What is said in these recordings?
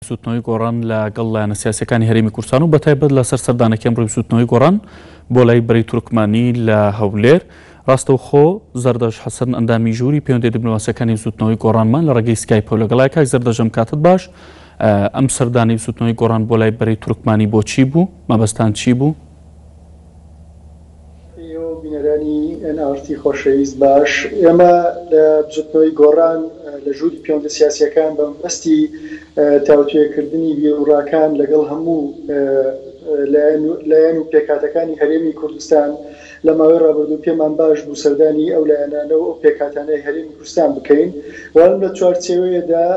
سوتنەوەی گۆڕان لەگەڵ لایەنە سیاسیەکانی هەرێمی کوردستان و بەتایبەت لەسەر سەردانەکەی ئەمڕۆی سوتنەوەی گۆڕان بۆ لای بەرەی تورکمانی لە هەولێر ڕاستەوخۆ زەردەش حەسەن ئەندامی ژووری پەیوەندی دیپلۆماسیەکانی سوتنەوەی گۆڕانمان لە ڕێگەی سکایپەوە لەگەڵای کاک زەردەژەم کاتت باش. ئەم سەردانی سوتنەوەی گۆڕان بۆ لای بەرەی تورکمانی بۆ چی بوو؟ مەبەستان چی بوو؟ بینەرانی NRT خۆشەویست باش، ئێمە لە بجوتنەوەی گۆڕان لە ژووری پەیوەندی سیاسیەکان بە مەبەستی تاوتوێکردنی بیرروڕاکان لەگەڵ هەموو لایەن و پێکهاتەکانی هەرێمی کوردستان لە ماوەی ڕابردوو پێمان باش بوو سەردانی ئەو لایەنانەوە ئەو پێکهاتانەی هەرێمی کوردستان بکەین. وان لە چوارچێوەیەدا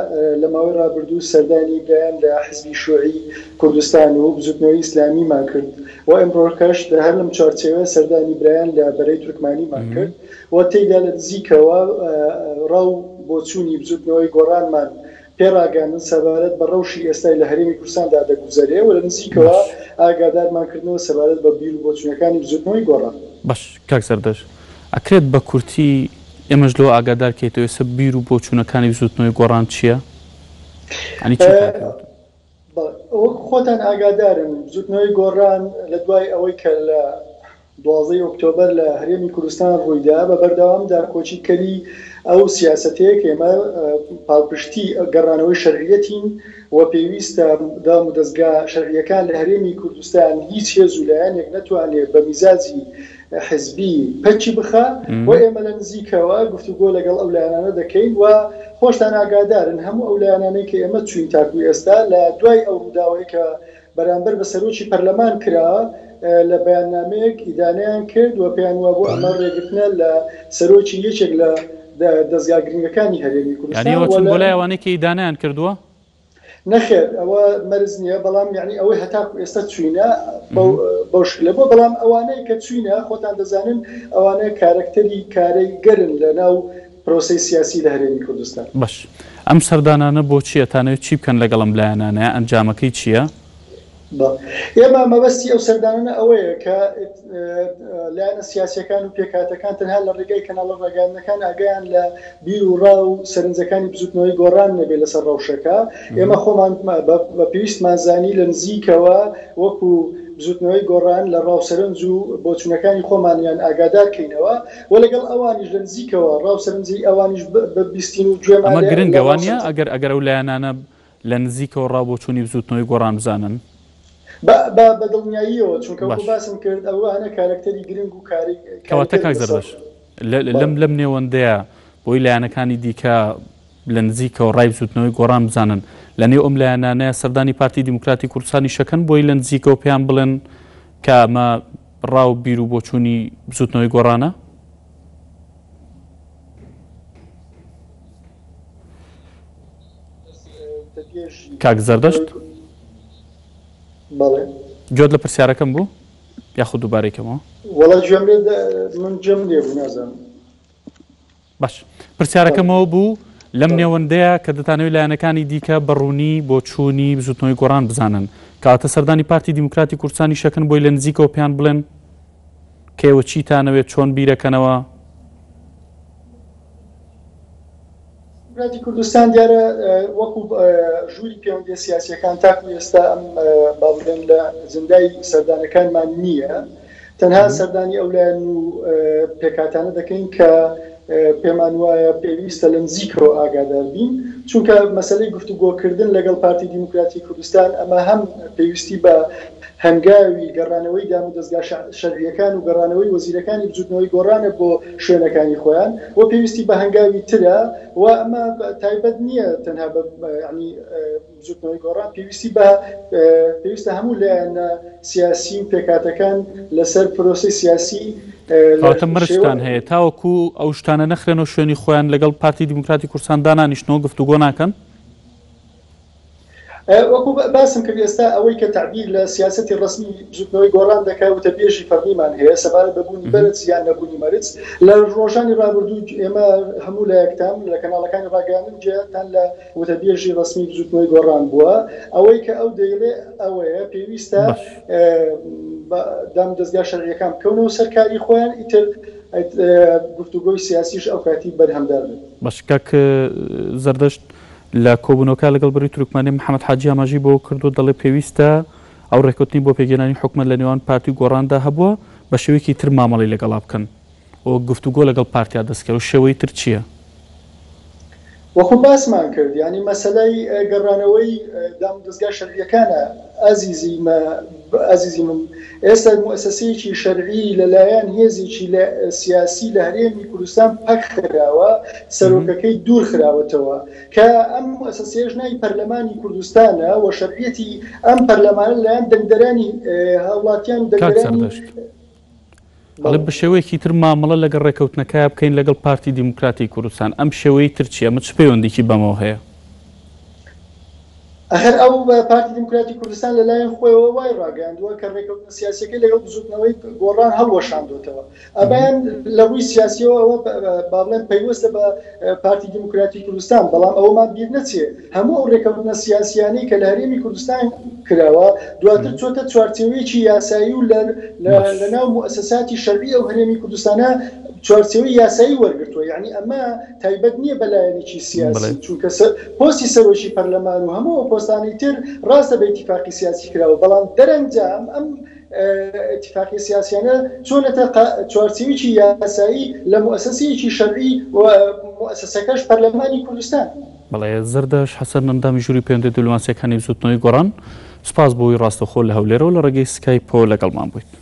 لە ماوەی ڕابردوو سەردانی برایان لە حزبی شووعی کوردستان و بجوتنەوەی ئیسلامیمان کرد و ئەمڕۆکەش هەر لەم چوارچێوە سەردانی برایان لە بەرەی تورکمانیمان کرد و تێیدا لە نزیکەوە ڕاو بۆ چوونی بجوتنەوەی گۆڕانمان پێڕاگەاندن سەبارەت بە ڕەوشی ئێستای لە هەرێمی کوردستاندا دەگوزارێ و لە نزیکەوە ئاگادارمانکردنەوە سەبارەت بە بیر و بۆچوونەکانی بجوتنەوەی گۆڕان. باش کاک زەردەش، ئەکرێت بە کورتی ئێمەش لەوە ئاگادارکەیتەوە ئێستا بیر و بۆچوونەکانی بجوتنەوەی گۆڕان چییە؟ وەک خۆتان ئاگادارن بجوتنەوەی گۆڕان لە دوای ئەوەی کە لە 12 ئۆکتۆبەر لە هەرێمی کوردستان ڕوویدا بە بەردەوامدا کۆچیکەری ئەو سیاسەتەیە کە ئێمە پاڵپشتی گەڕانەوەی شەرعیەتین و پێویستە دام و دەستگا شەرعیەکان لە هەرێمی کوردستان هیچ هێز و لایەنێک نەتوانێت بە میزاجی حزبی پەچی بخە و ئێمە لە نزیکەوە گفتوگۆ لەگەڵ ئەو لایەنانە دەکەین و خۆشتان ئاگادارن هەموو ئەو لایەنانەی کە ئێمە چوین تاکو ئێستا لە دوای ئەو ڕووداوەیە کە بەرامبەر بە سەرۆکی پەرلەمان کرا لە بەیاننامەیەک ئیدانەیان کرد و پێیان وە بۆ ئەمە ڕێگرتنە لە سەرۆکی یەکێک لە دەستگا گرنگەکانی هەرێمی کوردستان بۆ لای ئەوانەی کە ئیدانەیان کردووە؟ نەخێر ئەوە مەرز نییە، بەڵام یعنی ئەوەی هەتاکو ئێستا چوینە بەو شکلە بۆ بەڵام ئەوانەی کە چوینە خۆتان دەزانن ئەوانە کارکتەری کارەی گەرن لە ناو پرۆسی سیاسی لە هەرێمی کوردستان. باش، ئەم سەردانانە بۆ چییە؟ تانەوێت چی بکەن لەگەڵم لایەنانەیە؟ ئەنجامەکەی چییە؟ ئێمە مەبەستی ئەو سەردانانە ئەوەیە کە لایەنە سیاسیەکان و پێکهاتەکان تەنها لە ڕێگەی کەناڵە ڕێگەاندنەکان ئاگیان لە بیر و ڕاو و سەرنجەکانی بجوتنەوەی گۆڕان نەبێت لەسەر ڕەوشەکە. ئێمە خۆمان بە پێویستمانزانی لە نزیکەوە وەکو بجوتنەوەی گۆڕان لە ڕاوسەرنج و بۆچوونەکانی خۆمانیان ئاگادارکەینەوە و لەگەڵ ئەوانیش لە نزیکەوە ڕاوسەرنجی ئەوانیش ببیستین و گوێمان ئەمە گرنگەوانە ئەگەر ئەو لایەنانە لە نزیکەوە ڕابۆچوونی بجوتنەوەی گۆڕان بزانن بە دڵنیاییەوە، چونکە باسم کرد ئەوانە کارکتەری گرنگ و کاری کەواتە کاک زەردەش لەم نێوەندەیە بۆی لایەنەکانی دیکە لە نزیکەوە ڕای بجوتنەوەی گۆڕان بزانن لە نێو ئەم لایەنانەیە سەردانی پارتی دیموکراتی کوردستانی شەکەن بۆی لە نزیکەوە پێیان بڵێن کە ئەمە ڕاو بیر و بۆچوونی بجوتنەوەی گۆڕانە؟ کاک زەردەشت گوێت لە پرسیارەکەم بوو یاخود دووبارێکەمەوە؟ وەڵا گوێم من جەم لێ بوو نازانم. باش، پرسیارەکەمەوە بوو لەم نێوەندەیە کە دەتانەوێت لایەنەکانی دیکە بەڕوونی بۆ چوونی بجوتنەوەی گۆڕان بزانن کاتە سەردانی پارتی دیموکراتی کوردستانی شەکەن بۆی لە نزیکەوە پێیان بڵێن کێوە چیتانەوێت چۆن بیرەکەنەوە؟ دیموکراتی کوردستان دیارە وەکو ژووری پەیوەندی سیاسیەکان تاکو ئێستا ئەم باڵێن لە زندای سەردانەکانمان نییە، تەنها سەردانی ئەو لایەن و پێکهاتانە دەکەین کە پێمان وایە پێویستە لە نزیکەوە ئاگادار بین، چونکە مەسەلەی گفتوگۆکردن لەگەڵ پارتی دیموکراتی کوردستان ئەمە هەم پێویستی بە هەنگاوی گەڕانەوەی دام و دەستگا شەرعیەکان و گەڕانەوەی وەزیرەکانی بجوتنەوەی گۆڕانە بۆ شوێنەکانی خۆیان و پێویستی بە هەنگاوی ترە و ئەمە تایبەت نییە تەنها بە بجوتنەوەی گۆڕان، پێویستە هەموو لایەنە سیاسی و پێکهاتەکان لەسەر پرۆسی سیاسی کاتە مرشتان هەیە تاوەکو ئەو شتانە نەخرێنەوە شوێنی خۆیان لەگەڵ پارتی دیموکراتی کوردستان دانانیشتنەوە گفتوگۆ ناکەن؟ وەکو باسم کرد ئێستا ئەوەی کە تعبیر لە سیاسەتی ڕسمی بجوتنەوەی گۆڕان دەکات وتە بێژی فەرمیمان هەیە سەبارەت بە بوونی بەرز یان نەبوونی مەرج لە ڕۆژانی ڕابردوو ئێمە هەموو لە یەکتام لە کەناڵەکانی ڕاگەاندن جێتان لە وتە بێژی ڕسمی بجوتنەوەی گۆڕان بووە. ئەوەی کە ئەو دەیڵێ ئەوەیە پێویستە دام دەستگا شەرعیەکان بکەونەوە سەرکاری خۆیان ئیتر گفتوگۆی سیاسیش ئەو کاتی بەرهەمدار بێت. باش کاک زەردەشت لە کۆبوونەوەکە لەگەڵ بەری تورکمانی محەممەد حاجی ئاماژی بۆ کردو دەڵێ پێویستە ئەو ڕێکوتنی بۆ پێگەێنانی حکومت لە نێوان پارتی گۆڕاندا هەبووە بە شێوەیەکی تر مامەڵی لەگەڵا بکەن و گفتوگۆ لەگەڵ پارتیا دەستکەوت و شێوەی تر چییە؟ وەخۆ باسمان کرد ینی مەسەلەی گەڕانەوەی دام دەستگا شەرعیەکانە ئازیزی من ئێستا موسسەسەیەکی شەرعی لەلایەن هێزێکی سیاسی لە هەرێمی کوردستان پەک خراوە سەرۆکەکەی دوور خراوەتەوە کە ئەم موسسەسەیەش ناوی پەرلەمانی کوردستانە و شەرعیەتی ئەم پەرلەمانە لەلایەن دەنگدەرانی هاوڵاتیان و دەنگدەرانی بەڵێ بە شێوەیەکی تر مامەڵە لەگەڵ ڕێکەوتنەکە بکەین لەگەڵ پارتی دیموکراتی کوردستان ئەم شێوەی تر چیە؟ ئەمە چ پەیوەندێکی بەمەوە هەیە؟ ئەخر ئەو پارتی دیموکراتی کوردستان لەلایەن خۆیەوە وای ڕاگەاندووە کە ڕێکەوتنە سیاسیەکەی لەگەڵ بزوتنەوەی گۆڕان هەڵوەشاندوتەوە ئەبیان لە ڕووی سیاسیەوە ئەوە با بڵێن پەیوەستە بە پارتی دیموکراتی کوردستان بەڵام ئەوەمان بیر نەچێ هەموو ئەو ڕێکەوتنە سیاسیانەی کە لە هەرێمی کوردستان کراوە دواتر چۆتە چوارچێوەیەکی یاسایی و لەناو موسساتی شەرعی ئەو هەرێمی کوردستانە چوارچێوەی یاسایی وەرگرتووە یعنی ئەمە تایبەت نییە بەلایەنێکی سیاسی چونکە پۆستی سەرۆکی پەرلەمان و هەموو پۆستانی تر ڕاستە بە ئیتیفاقی سیاسی کراوە بەڵام دەرەنجام ئەم اتفاقی سیاسیانە چۆنەتە چوارچێوەیەکی یاسایی لە موسسەیەکی شەرعی و موسسەکەش پەرلەمانی کوردستان. بەڵێ زەردەش حەسەن ئەندامی ژووری پەیوەندی دیپلۆماسیەکانی بزوتنەوەی گۆڕان سوپاس بۆی ڕاستەوخۆ لە هەولێرەوە لە ڕێگەی سکایپۆ لەگەڵمان بوویت.